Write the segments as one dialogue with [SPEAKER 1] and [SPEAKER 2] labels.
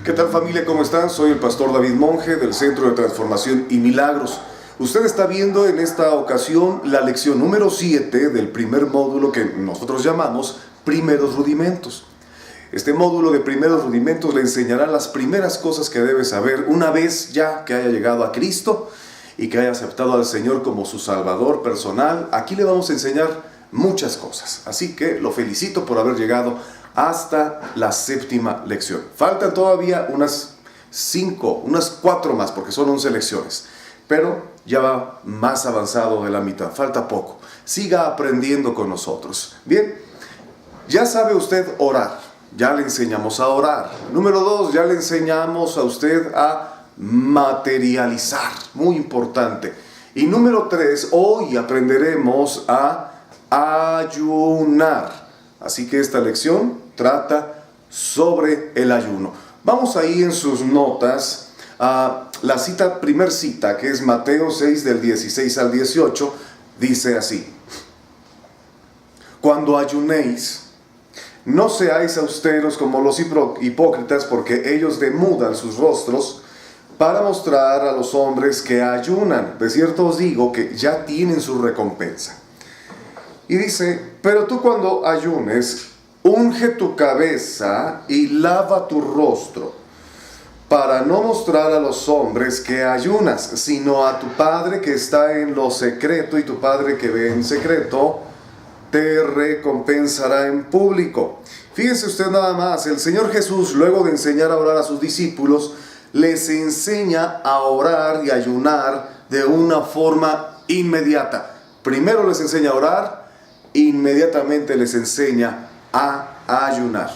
[SPEAKER 1] ¿Qué tal, familia? ¿Cómo están? Soy el pastor David Monge del Centro de Transformación y Milagros. Usted está viendo en esta ocasión la lección número 7 del primer módulo que nosotros llamamos Primeros Rudimentos. Este módulo de Primeros Rudimentos le enseñará las primeras cosas que debe saber una vez ya que haya llegado a Cristo y que haya aceptado al Señor como su Salvador personal. Aquí le vamos a enseñar muchas cosas, así que lo felicito por haber llegado hasta la 7ª lección. Faltan todavía unas 4 más, porque son 11 lecciones, pero ya va más avanzado de la mitad, falta poco. Siga aprendiendo con nosotros. Bien, ya sabe usted orar, ya le enseñamos a orar. Número 2, ya le enseñamos a usted a materializar, muy importante. Y número 3, hoy aprenderemos a ayunar. Así que esta lección trata sobre el ayuno. Vamos ahí en sus notas a la primer cita, que es Mateo 6 del 16 al 18, dice así: Cuando ayunéis, no seáis austeros como los hipócritas, porque ellos demudan sus rostros para mostrar a los hombres que ayunan. De cierto os digo que ya tienen su recompensa. Y dice: pero tú cuando ayunes, unge tu cabeza y lava tu rostro, para no mostrar a los hombres que ayunas, sino a tu Padre que está en lo secreto, y tu Padre que ve en secreto te recompensará en público. Fíjese usted nada más, el Señor Jesús, luego de enseñar a orar a sus discípulos, les enseña a orar y ayunar de una forma inmediata. Primero les enseña a orar, inmediatamente les enseña a ayunar.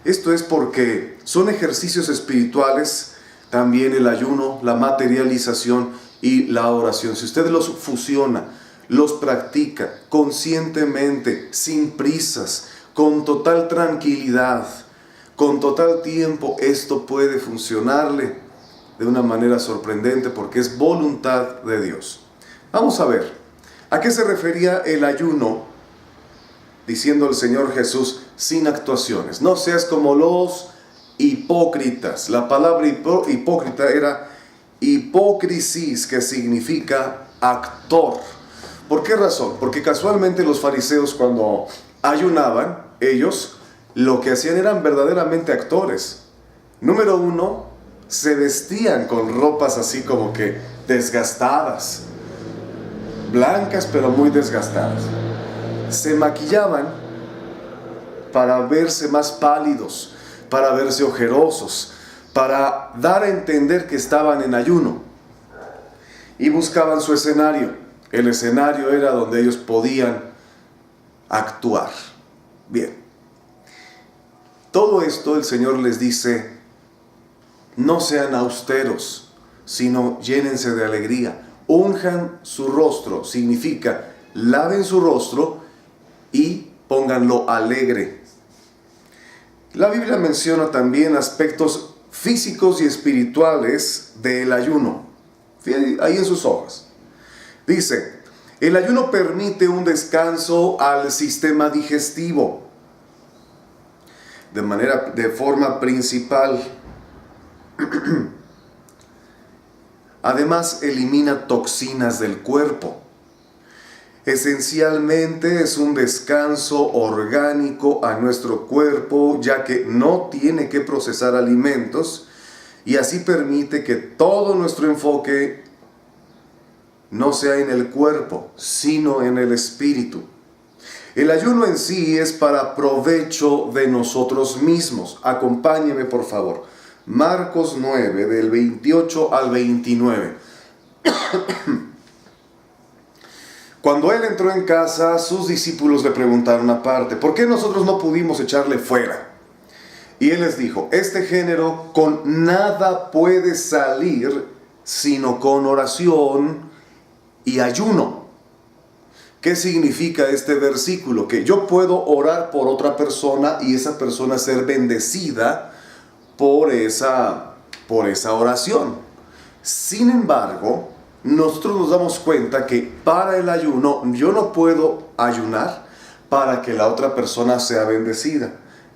[SPEAKER 1] Esto es porque son ejercicios espirituales, también el ayuno, la materialización y la oración. Si usted los fusiona, los practica conscientemente, sin prisas, con total tranquilidad, con total tiempo, esto puede funcionarle de una manera sorprendente porque es voluntad de Dios. Vamos a ver, ¿a qué se refería el ayuno? Diciendo el Señor Jesús, sin actuaciones. No seas como los hipócritas. La palabra hipócrita era hipócrisis, que significa actor. ¿Por qué razón? Porque casualmente los fariseos, cuando ayunaban, ellos lo que hacían eran verdaderamente actores. Número 1, se vestían con ropas así como que desgastadas, blancas pero muy desgastadas. Se maquillaban para verse más pálidos, para verse ojerosos, para dar a entender que estaban en ayuno. Y buscaban su escenario. El escenario era donde ellos podían actuar. Bien. Todo esto el Señor les dice: no sean austeros, sino llénense de alegría. Unjan su rostro, significa laven su rostro y pónganlo alegre. La Biblia menciona también aspectos físicos y espirituales del ayuno. Fíjense ahí en sus hojas. Dice: el ayuno permite un descanso al sistema digestivo de forma principal. Además, elimina toxinas del cuerpo. Esencialmente es un descanso orgánico a nuestro cuerpo, ya que no tiene que procesar alimentos, y así permite que todo nuestro enfoque no sea en el cuerpo, sino en el espíritu. El ayuno en sí es para provecho de nosotros mismos. Acompáñeme, por favor. Marcos 9, del 28 al 29. Cuando él entró en casa, sus discípulos le preguntaron aparte: ¿por qué nosotros no pudimos echarle fuera? Y él les dijo: este género con nada puede salir sino con oración y ayuno. ¿Qué significa este versículo? Que yo puedo orar por otra persona y esa persona ser bendecida por esa oración. Sin embargo, nosotros nos damos cuenta que para el ayuno yo no puedo ayunar para que la otra persona sea bendecida.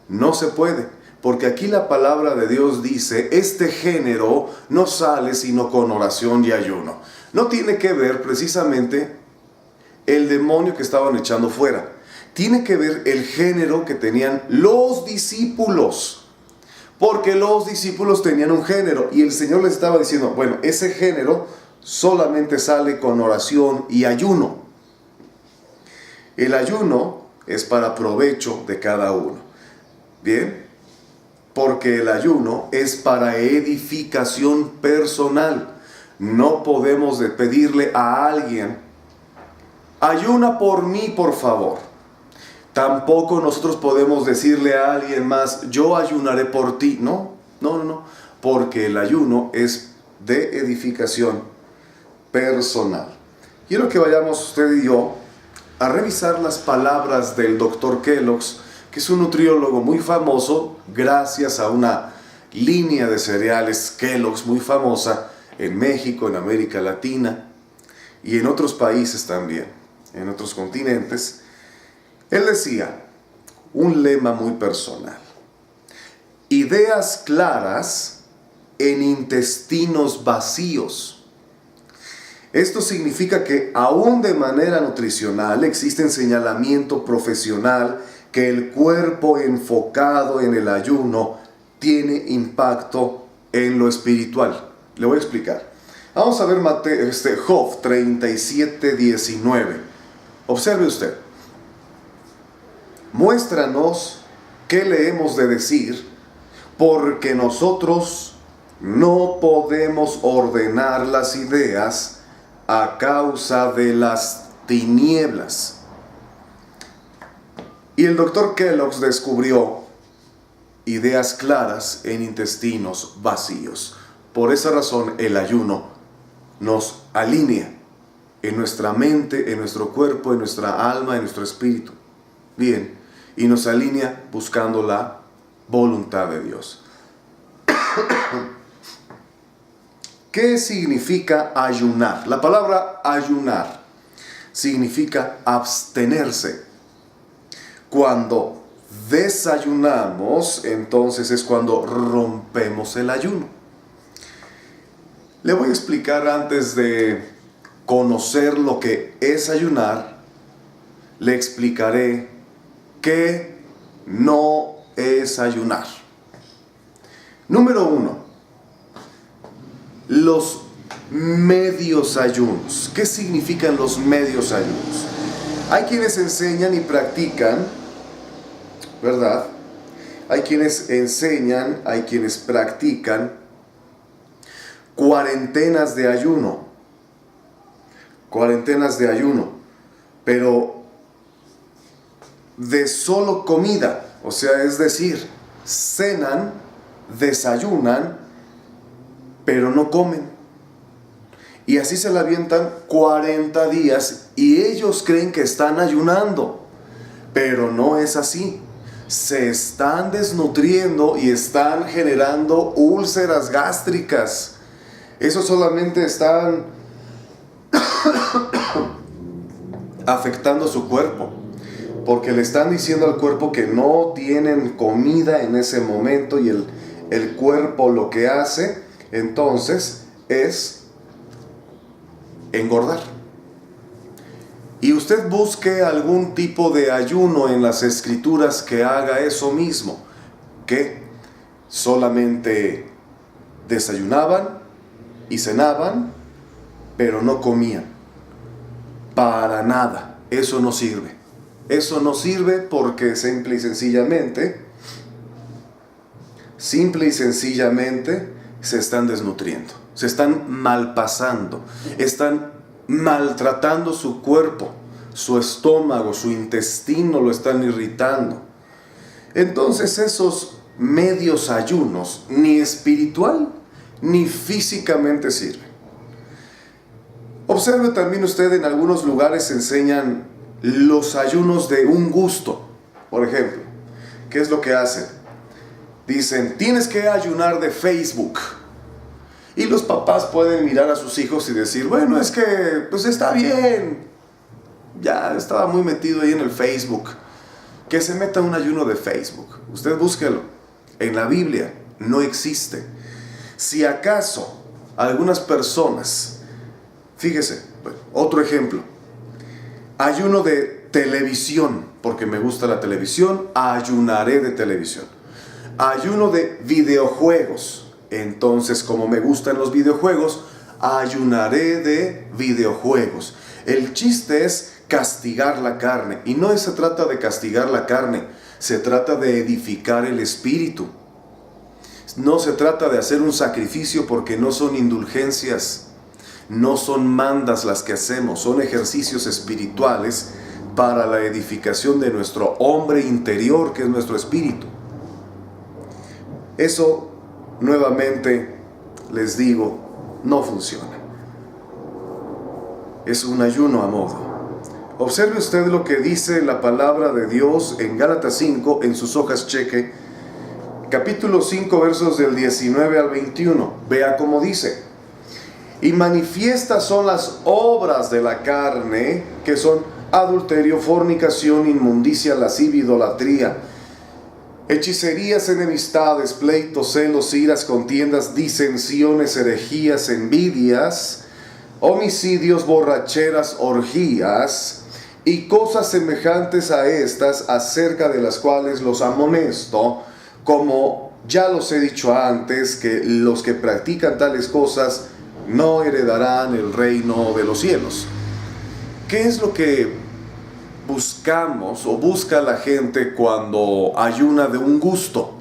[SPEAKER 1] No se puede, Porque aquí la palabra de Dios dice, este género no sale sino con oración y ayuno. No tiene que ver precisamente el demonio que estaban echando fuera. Tiene que ver el género que tenían los discípulos. Porque los discípulos tenían un género y el Señor les estaba diciendo, bueno, ese género solamente sale con oración y ayuno. El ayuno es para provecho de cada uno. ¿Bien? Porque el ayuno es para edificación personal. No podemos pedirle a alguien, ayuna por mí, por favor. Tampoco nosotros podemos decirle a alguien más, yo ayunaré por ti. No. Porque el ayuno es de edificación personal. Quiero que vayamos usted y yo a revisar las palabras del Dr. Kellogg's, que es un nutriólogo muy famoso, gracias a una línea de cereales Kellogg's muy famosa en México, en América Latina y en otros países también, en otros continentes. Él decía un lema muy personal: ideas claras en intestinos vacíos. Esto significa que aún de manera nutricional existe señalamiento profesional que el cuerpo enfocado en el ayuno tiene impacto en lo espiritual. Le voy a explicar. Vamos a ver Job 37:19. Observe usted. Muéstranos qué le hemos de decir, porque nosotros no podemos ordenar las ideas a causa de las tinieblas. Y el Dr. Kellogg's descubrió ideas claras en intestinos vacíos. Por esa razón el ayuno nos alinea en nuestra mente, en nuestro cuerpo, en nuestra alma, en nuestro espíritu. Bien, y nos alinea buscando la voluntad de Dios. ¿Qué significa ayunar? La palabra ayunar significa abstenerse. Cuando desayunamos, entonces es cuando rompemos el ayuno. Le voy a explicar, antes de conocer lo que es ayunar, le explicaré qué no es ayunar. Número 1. Los medios ayunos. ¿Qué significan los medios ayunos? Hay quienes enseñan y practican, ¿verdad? Hay quienes enseñan, hay quienes practican cuarentenas de ayuno. Cuarentenas de ayuno. Pero de solo comida. O sea, es decir, cenan, desayunan, pero no comen. Y así se la avientan 40 días y ellos creen que están ayunando. Pero no es así. Se están desnutriendo y están generando úlceras gástricas. Eso solamente están afectando su cuerpo, porque le están diciendo al cuerpo que no tienen comida en ese momento, y el cuerpo lo que hace entonces es engordar. Y usted busque algún tipo de ayuno en las escrituras que haga eso mismo, que solamente desayunaban y cenaban, pero no comían. Para nada. Eso no sirve. Eso no sirve porque simple y sencillamente se están desnutriendo, se están malpasando, están maltratando su cuerpo, su estómago, su intestino lo están irritando. Entonces esos medios ayunos ni espiritual ni físicamente sirven. Observe también usted, en algunos lugares enseñan los ayunos de un gusto. Por ejemplo, ¿qué es lo que hacen? Dicen, tienes que ayunar de Facebook. Y los papás pueden mirar a sus hijos y decir, bueno, es que pues está bien, ya estaba muy metido ahí en el Facebook, que se meta un ayuno de Facebook. Usted búsquelo. en la Biblia, no existe. Si acaso algunas personas, fíjese, otro ejemplo, ayuno de televisión, porque me gusta la televisión, ayunaré de televisión. Ayuno de videojuegos, entonces como me gustan los videojuegos, ayunaré de videojuegos. El chiste es castigar la carne, y no se trata de castigar la carne, se trata de edificar el espíritu. No se trata de hacer un sacrificio, porque no son indulgencias, no son mandas las que hacemos, son ejercicios espirituales para la edificación de nuestro hombre interior, que es nuestro espíritu. Eso, nuevamente, les digo, no funciona. Es un ayuno a modo. Observe usted lo que dice la palabra de Dios en Gálatas 5, en sus hojas cheque, capítulo 5, versos del 19 al 21. Vea cómo dice: y manifiestas son las obras de la carne, que son adulterio, fornicación, inmundicia, lascivia, idolatría, hechicerías, enemistades, pleitos, celos, iras, contiendas, disensiones, herejías, envidias, homicidios, borracheras, orgías y cosas semejantes a estas, acerca de las cuales los amonesto, como ya los he dicho antes, que los que practican tales cosas no heredarán el reino de los cielos. ¿Qué es lo que buscamos o busca la gente cuando ayuna de un gusto?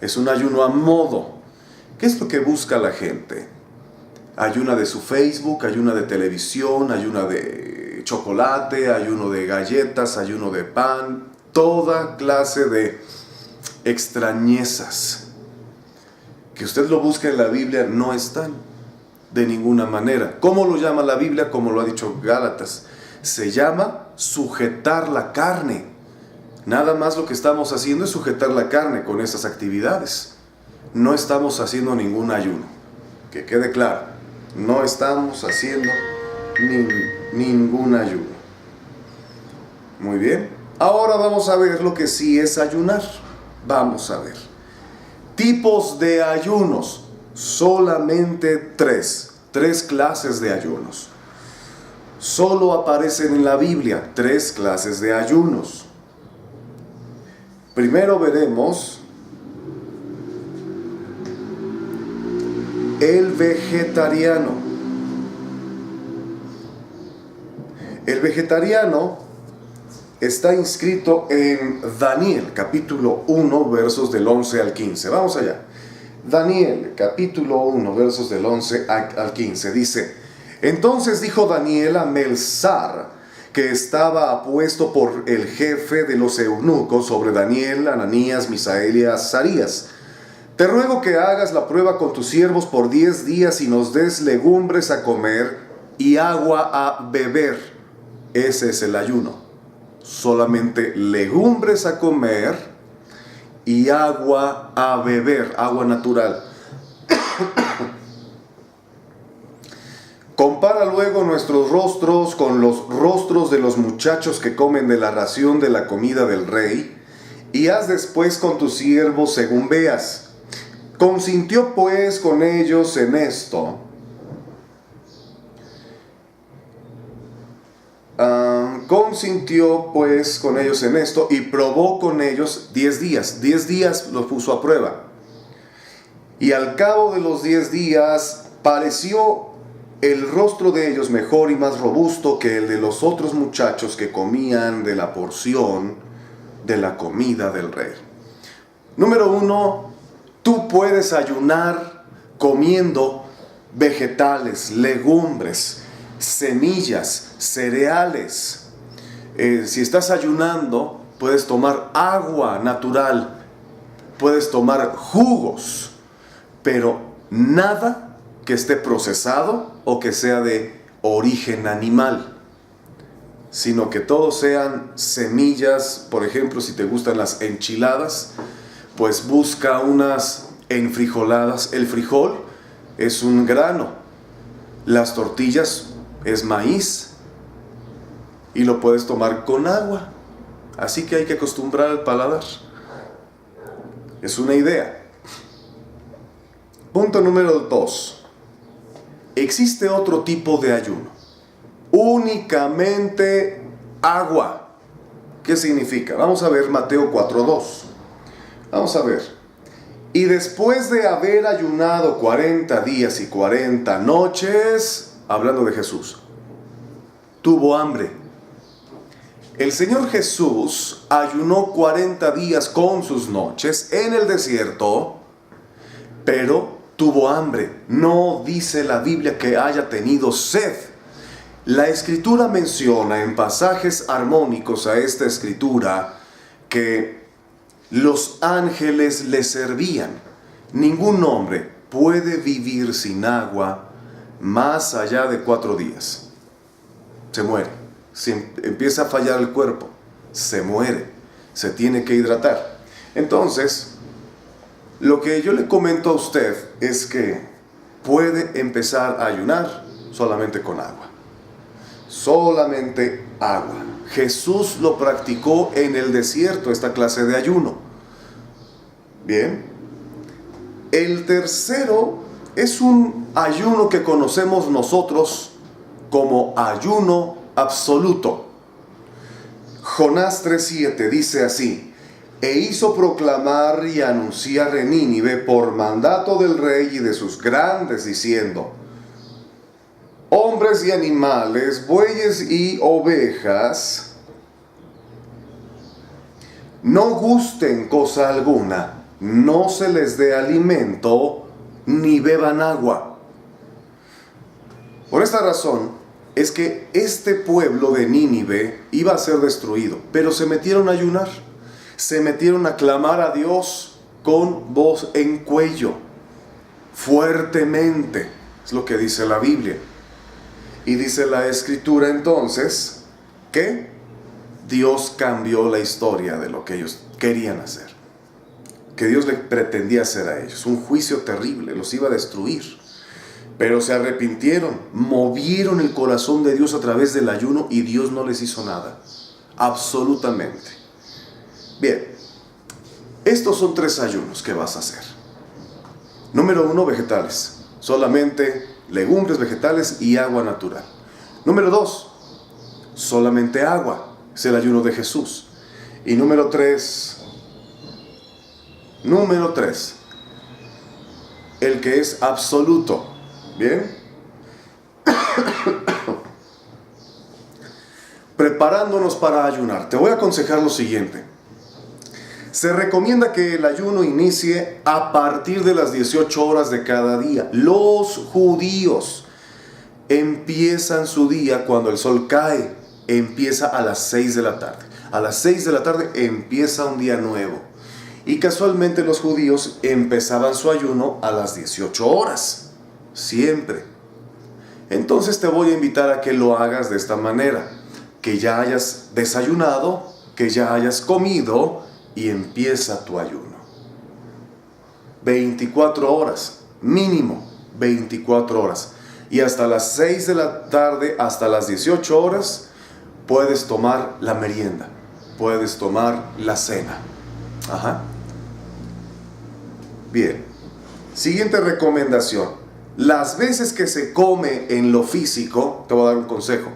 [SPEAKER 1] Es un ayuno a modo. ¿Qué es lo que busca la gente? Ayuna de su Facebook, ayuna de televisión, ayuna de chocolate, ayuno de galletas, ayuno de pan, toda clase de extrañezas. Que usted lo busque en la Biblia, no están de ninguna manera. ¿Cómo lo llama la Biblia? Como lo ha dicho Gálatas, se llama sujetar la carne. Nada más lo que estamos haciendo es sujetar la carne con esas actividades. No estamos haciendo ningún ayuno. Que quede claro, no estamos haciendo ningún ayuno. Muy bien, ahora vamos a ver lo que sí es ayunar. Vamos a ver. Tipos de ayunos. Solamente tres clases de ayunos. Solo aparecen en la Biblia 3 clases de ayunos. Primero veremos el vegetariano. El vegetariano está inscrito en Daniel, capítulo 1, versos del 11 al 15. Vamos allá. Daniel, capítulo 1, versos del 11 al 15. Dice: entonces dijo Daniel a Melzar, que estaba puesto por el jefe de los eunucos sobre Daniel, Ananías, Misael y Azarías: te ruego que hagas la prueba con tus siervos por 10 días y nos des legumbres a comer y agua a beber. Ese es el ayuno. Solamente legumbres a comer y agua a beber, agua natural. Compara luego nuestros rostros con los rostros de los muchachos que comen de la ración de la comida del rey, y haz después con tus siervos según veas. Consintió pues con ellos en esto. Y probó con ellos 10 días. 10 días los puso a prueba. Y al cabo de los 10 días pareció el rostro de ellos mejor y más robusto que el de los otros muchachos que comían de la porción de la comida del rey. Número 1, tú puedes ayunar comiendo vegetales, legumbres, semillas, cereales. Si estás ayunando, puedes tomar agua natural, puedes tomar jugos, pero nada que esté procesado o que sea de origen animal, sino que todos sean semillas. Por ejemplo, si te gustan las enchiladas, pues busca unas enfrijoladas. El frijol es un grano, las tortillas es maíz, y lo puedes tomar con agua. Así que hay que acostumbrar al paladar. Es una idea. Punto número 2. Existe otro tipo de ayuno. Únicamente agua. ¿Qué significa? Vamos a ver Mateo 4:2. Vamos a ver. Y después de haber ayunado 40 días y 40 noches, hablando de Jesús, tuvo hambre. El Señor Jesús ayunó 40 días con sus noches en el desierto, pero tuvo hambre. No dice la Biblia que haya tenido sed. La Escritura menciona en pasajes armónicos a esta Escritura que los ángeles le servían. Ningún hombre puede vivir sin agua más allá de 4 días. Se muere. Si empieza a fallar el cuerpo, se muere. Se tiene que hidratar. Entonces, lo que yo le comento a usted es que puede empezar a ayunar solamente con agua. Solamente agua. Jesús lo practicó en el desierto, esta clase de ayuno. Bien. El tercero es un ayuno que conocemos nosotros como ayuno absoluto. Jonás 3:7 dice así: e hizo proclamar y anunciar en Nínive por mandato del rey y de sus grandes, diciendo: hombres y animales, bueyes y ovejas, no gusten cosa alguna, no se les dé alimento, ni beban agua. Por esta razón es que este pueblo de Nínive iba a ser destruido, pero se metieron a ayunar, se metieron a clamar a Dios con voz en cuello, fuertemente, es lo que dice la Biblia. Y dice la Escritura entonces que Dios cambió la historia de lo que ellos querían hacer, que Dios le pretendía hacer a ellos, un juicio terrible, los iba a destruir. Pero se arrepintieron, movieron el corazón de Dios a través del ayuno y Dios no les hizo nada, absolutamente. Bien, estos son 3 ayunos que vas a hacer. Número 1, vegetales, solamente legumbres, vegetales y agua natural. Número 2, solamente agua, es el ayuno de Jesús. Y número 3, el que es absoluto. Bien. Preparándonos para ayunar, te voy a aconsejar lo siguiente. Se recomienda que el ayuno inicie a partir de las 18 horas de cada día. Los judíos empiezan su día cuando el sol cae. Empieza a las 6 de la tarde. A las 6 de la tarde empieza un día nuevo. Y casualmente los judíos empezaban su ayuno a las 18 horas. Siempre. Entonces te voy a invitar a que lo hagas de esta manera. Que ya hayas desayunado, que ya hayas comido y empieza tu ayuno. 24 horas, mínimo 24 horas. Y hasta las 6 de la tarde, hasta las 18 horas, puedes tomar la merienda, puedes tomar la cena. Ajá. Bien. Siguiente recomendación. Las veces que se come en lo físico, te voy a dar un consejo.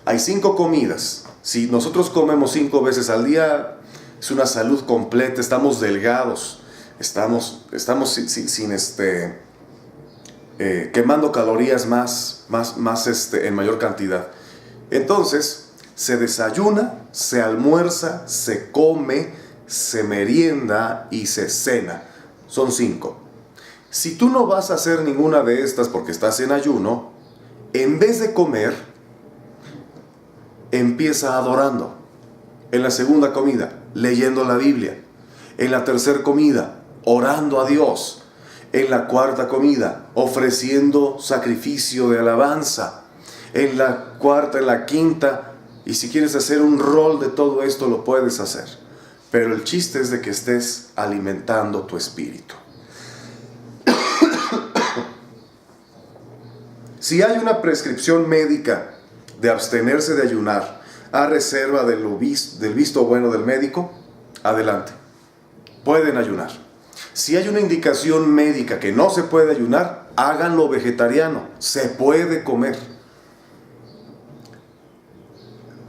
[SPEAKER 1] Hay 5 comidas. Si nosotros comemos 5 veces al día, es una salud completa, estamos delgados, estamos quemando calorías más en mayor cantidad. Entonces, se desayuna, se almuerza, se come, se merienda y se cena. Son 5. Si tú no vas a hacer ninguna de estas porque estás en ayuno, en vez de comer, empieza adorando. En la segunda comida, leyendo la Biblia. En la tercera comida, orando a Dios. En la cuarta comida, ofreciendo sacrificio de alabanza. En la cuarta, en la quinta, y si quieres hacer un rol de todo esto, lo puedes hacer. Pero el chiste es de que estés alimentando tu espíritu. Si hay una prescripción médica de abstenerse de ayunar a reserva del visto bueno del médico, adelante. Pueden ayunar. Si hay una indicación médica que no se puede ayunar, háganlo vegetariano, se puede comer.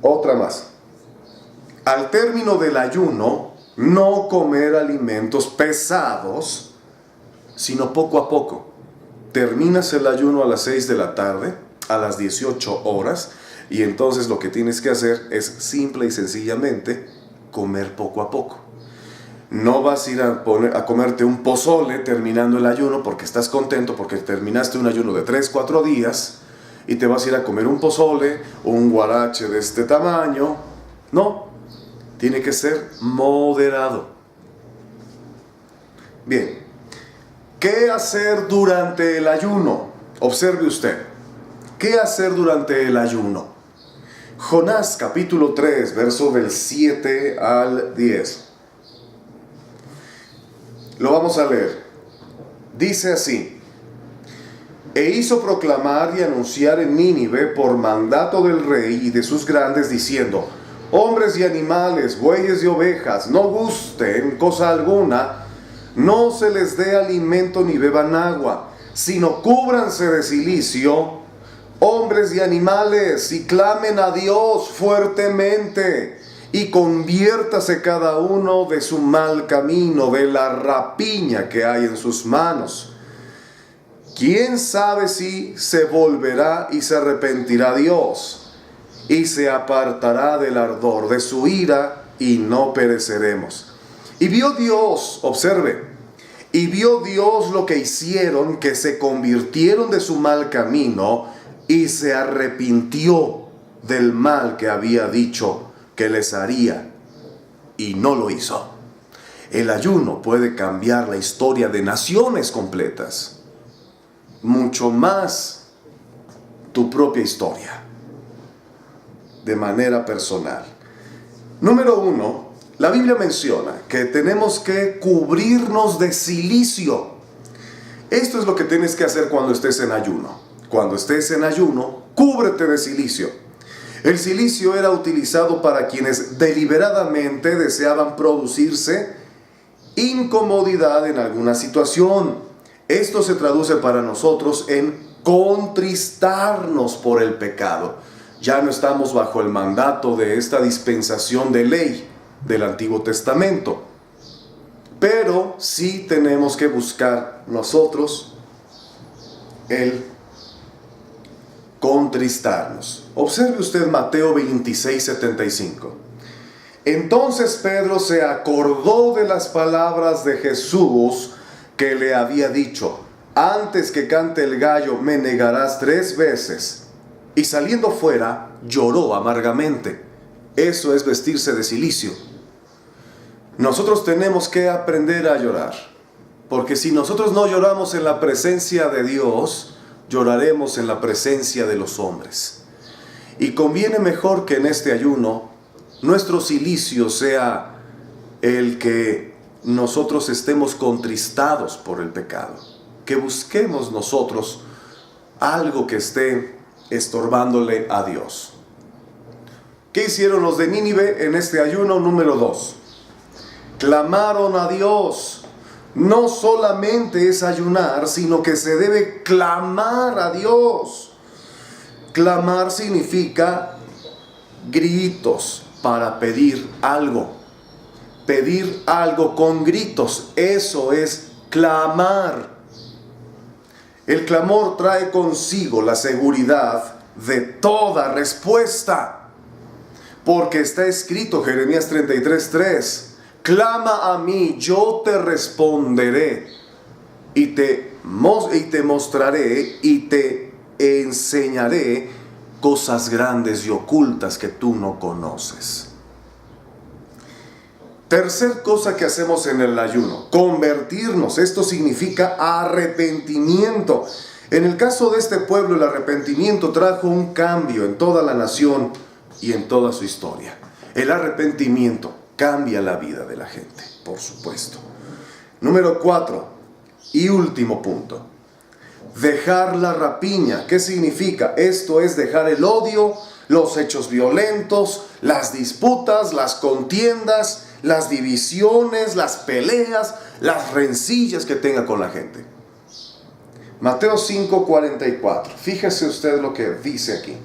[SPEAKER 1] Otra más. Al término del ayuno, no comer alimentos pesados, sino poco a poco. Terminas el ayuno a las 6 de la tarde, a las 18 horas, y entonces lo que tienes que hacer es simple y sencillamente comer poco a poco. No vas a ir a comerte un pozole terminando el ayuno porque estás contento porque terminaste un ayuno de 3-4 días y te vas a ir a comer un pozole o un guarache de este tamaño. No, tiene que ser moderado. Bien, ¿qué hacer durante el ayuno? Observe usted, ¿qué hacer durante el ayuno? Jonás capítulo 3, verso del 7 al 10. Lo vamos a leer. Dice así: E hizo proclamar y anunciar en Nínive por mandato del rey y de sus grandes, diciendo: Hombres y animales, bueyes y ovejas, no gusten cosa alguna, no se les dé alimento ni beban agua, sino cúbranse de cilicio, hombres y animales, y clamen a Dios fuertemente, y conviértase cada uno de su mal camino, de la rapiña que hay en sus manos. ¿Quién sabe si se volverá y se arrepentirá Dios, y se apartará del ardor de su ira, y no pereceremos? Y vio Dios, observe, y vio Dios lo que hicieron, que se convirtieron de su mal camino, y se arrepintió del mal que había dicho que les haría, y no lo hizo. El ayuno puede cambiar la historia de naciones completas, mucho más tu propia historia, de manera personal. Número 1, la Biblia menciona que tenemos que cubrirnos de cilicio. Esto es lo que tienes que hacer cuando estés en ayuno. Cuando estés en ayuno, cúbrete de cilicio. El cilicio era utilizado para quienes deliberadamente deseaban producirse incomodidad en alguna situación. Esto se traduce para nosotros en contristarnos por el pecado. Ya no estamos bajo el mandato de esta dispensación de ley del Antiguo Testamento, pero sí tenemos que buscar nosotros el contristarnos. Observe usted Mateo 26:75. Entonces Pedro se acordó de las palabras de Jesús que le había dicho: antes que cante el gallo me negarás 3 veces. Y saliendo fuera lloró amargamente. Eso es vestirse de cilicio. Nosotros tenemos que aprender a llorar, porque si nosotros no lloramos en la presencia de Dios, lloraremos en la presencia de los hombres. Y conviene mejor que en este ayuno nuestro cilicio sea el que nosotros estemos contristados por el pecado, que busquemos nosotros algo que esté estorbándole a Dios. ¿Qué hicieron los de Nínive en este ayuno? Número 2, clamaron a Dios. No solamente es ayunar, sino que se debe clamar a Dios. Clamar significa gritos para pedir algo. Pedir algo con gritos, eso es clamar. El clamor trae consigo la seguridad de toda respuesta, porque está escrito Jeremías 33:3. Clama a mí, yo te responderé, y te mostraré y te enseñaré cosas grandes y ocultas que tú no conoces. Tercer cosa que hacemos en el ayuno: convertirnos. Esto significa arrepentimiento. En el caso de este pueblo, el arrepentimiento trajo un cambio en toda la nación y en toda su historia. El arrepentimiento cambia la vida de la gente, por supuesto. Número 4 y último punto: dejar la rapiña. ¿Qué significa? Esto es dejar el odio, los hechos violentos, las disputas, las contiendas, las divisiones, las peleas, las rencillas que tenga con la gente. Mateo 5:44. Fíjese usted lo que dice aquí.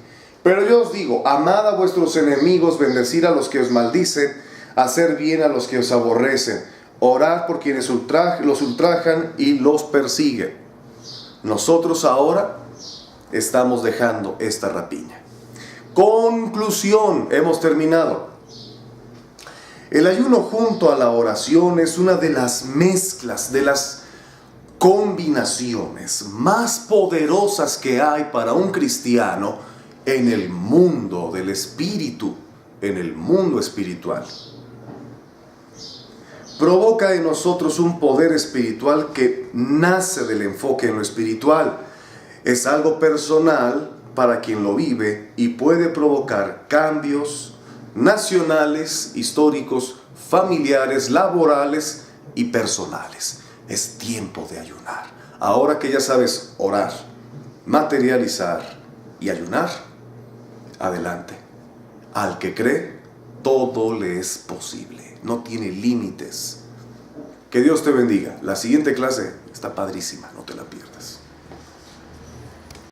[SPEAKER 1] Pero yo os digo, amad a vuestros enemigos, bendecid a los que os maldicen, hacer bien a los que os aborrecen, orad por quienes los ultrajan y los persiguen. Nosotros ahora estamos dejando esta rapiña. Conclusión, hemos terminado. El ayuno junto a la oración es una de las mezclas, de las combinaciones más poderosas que hay para un cristiano en el mundo del espíritu, en el mundo espiritual. Provoca en nosotros un poder espiritual que nace del enfoque en lo espiritual. Es algo personal para quien lo vive y puede provocar cambios nacionales, históricos, familiares, laborales y personales. Es tiempo de ayunar. Ahora que ya sabes orar, materializar y ayunar, adelante. Al que cree, todo le es posible. No tiene límites. Que Dios te bendiga. La siguiente clase está padrísima, no te la pierdas.